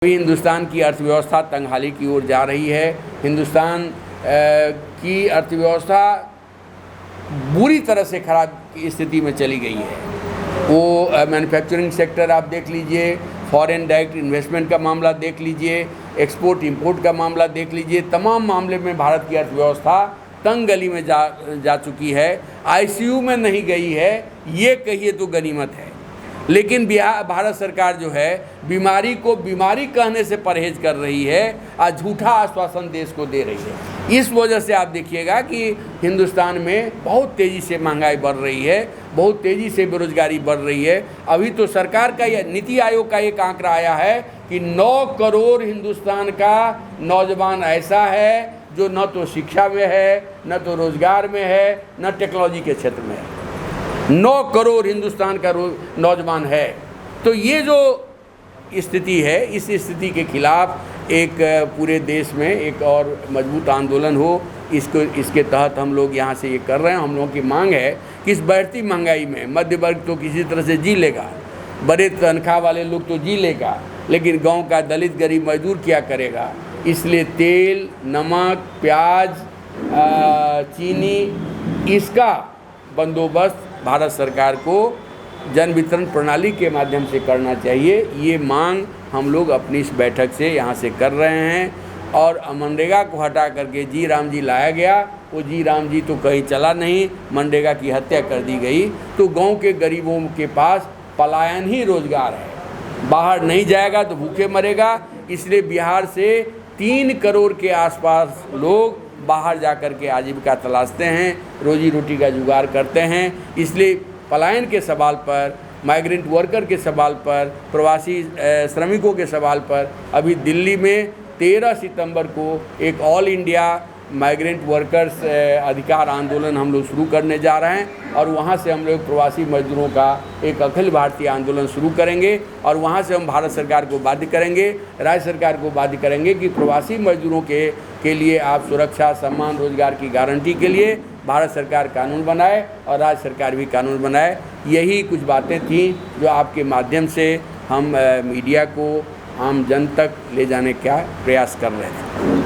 हिंदुस्तान की अर्थव्यवस्था तंगहाली की ओर जा रही है। हिंदुस्तान की अर्थव्यवस्था बुरी तरह से खराब स्थिति में चली गई है। वो मैन्युफैक्चरिंग सेक्टर आप देख लीजिए, फॉरेन डायरेक्ट इन्वेस्टमेंट का मामला देख लीजिए, एक्सपोर्ट इंपोर्ट का मामला देख लीजिए, तमाम मामले में भारत की अर्थव्यवस्था तंग गली में जा चुकी है। आईसीयू में नहीं गई है, ये कहिए तो गनीमत है। लेकिन भारत सरकार जो है बीमारी को बीमारी कहने से परहेज कर रही है और झूठा आश्वासन देश को दे रही है। इस वजह से आप देखिएगा कि हिंदुस्तान में बहुत तेज़ी से महंगाई बढ़ रही है, बहुत तेज़ी से बेरोजगारी बढ़ रही है। अभी तो सरकार का या नीति आयोग का एक आंकड़ा आया है कि 9 करोड़ हिंदुस्तान का नौजवान ऐसा है जो न तो शिक्षा में है, न तो रोजगार में है, न टेक्नोलॉजी के क्षेत्र में है। 9 करोड़ हिंदुस्तान का नौजवान है। तो ये जो स्थिति है, इस स्थिति के खिलाफ एक पूरे देश में एक और मजबूत आंदोलन हो, इसके तहत हम लोग यहाँ से ये कर रहे हैं। हम लोगों की मांग है कि इस बढ़ती महंगाई में मध्य वर्ग तो किसी तरह से जी लेगा, बड़े तनख्वाह वाले लोग तो जी लेगा, लेकिन गांव का दलित गरीब मजदूर क्या करेगा। इसलिए तेल, नमक, प्याज, चीनी, इसका बंदोबस्त भारत सरकार को जन वितरण प्रणाली के माध्यम से करना चाहिए। ये मांग हम लोग अपनी इस बैठक से यहाँ से कर रहे हैं। और मनरेगा को हटा करके जी राम जी लाया गया, वो जी राम जी तो कहीं चला नहीं, मनरेगा की हत्या कर दी गई। तो गांव के गरीबों के पास पलायन ही रोजगार है, बाहर नहीं जाएगा तो भूखे मरेगा। इसलिए बिहार से 3 करोड़ के आसपास लोग बाहर जाकर के आजीविका तलाशते हैं, रोजी रोटी का जुगाड़ करते हैं। इसलिए पलायन के सवाल पर, माइग्रेंट वर्कर के सवाल पर, प्रवासी श्रमिकों के सवाल पर अभी दिल्ली में 13 सितंबर को एक ऑल इंडिया माइग्रेंट वर्कर्स अधिकार आंदोलन हम लोग शुरू करने जा रहे हैं। और वहाँ से हम लोग प्रवासी मजदूरों का एक अखिल भारतीय आंदोलन शुरू करेंगे। और वहाँ से हम भारत सरकार को बाध्य करेंगे, राज्य सरकार को बाध्य करेंगे कि प्रवासी मजदूरों के लिए आप सुरक्षा, सम्मान, रोजगार की गारंटी के लिए भारत सरकार कानून बनाए और राज्य सरकार भी कानून बनाए। यही कुछ बातें थीं जो आपके माध्यम से हम मीडिया को आम जन तक ले जाने का प्रयास कर रहे थे।